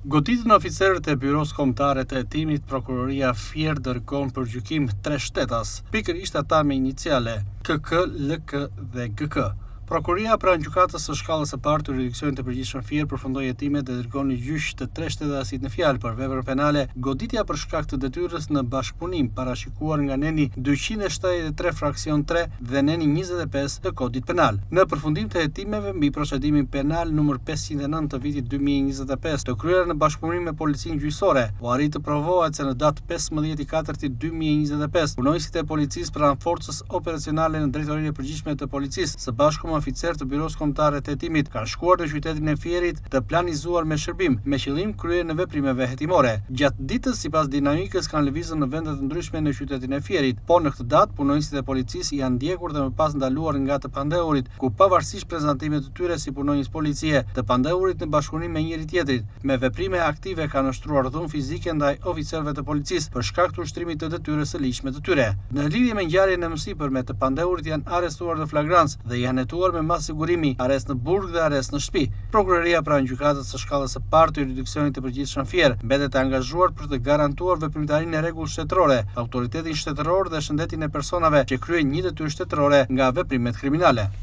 Goditën oficerët e Byros Kombëtare të Hetimit, prokuroria Fier dërgon për gjykim 3 shtetas, pikërisht ata me iniciale KK, LK dhe GK. Prokuroria pranë gjykatës së shkallës së parë të jurisdiksionit të përgjithshëm Fier përfundoi hetimet dhe dërgon në gjyq të 3 shtetasit në fjalë për vepër penale, goditja për shkak të detyrës në bashkëpunim parashikuar nga neni 273 fraksion 3 dhe neni 25 të Kodit Penal. Në përfundim të hetimeve mbi procedimin penal numër 509 të vitit 2025 të kryer në bashkëpunim me policinë gjyqësore, u arrit të provohet se në datë 15/4/2025 punonjësit e policisë pranë forcës operacionale në drejtorinë e përgjithshme të policisë së bashku oficer të Byros Kombëtare të Hetimit kanë shkuar në qytetin e Fierit të planizuar me shërbim me qëllim kryerjen e veprimeve hetimore. Gjatë ditës sipas dinamikës kanë lëvizur në vende të ndryshme në qytetin e Fierit, po në këtë datë punonjësit e policisë janë ndjekur dhe më pas ndaluar nga të pandehurit, ku pavarësisht prezantimit të tyre si punonjës policie, të pandehurit në bashkëpunim me njëri tjetrit, me veprime aktive kanë ushtruar dhunë fizike ndaj oficerëve të policisë për shkak të ushtrimit të detyrës së ligjshme të tyre. Në lidhje me ngjarjen e mësipërme të pandehurit janë arrestuar në flagrancë dhe janë hetuar me mas sigurimi, arrest në burg dhe arrest në shtëpi. Prokuroria pranë gjykatës së shkallës së parë të jurisdiksionit të përgjithshëm Fier mbetet e angazhuar për të garantuar veprimtarinë e rregullave shtetërore, autoritetin shtetëror dhe shëndetin e personave që kryejnë një detyrë shtetërore nga veprimet kriminale.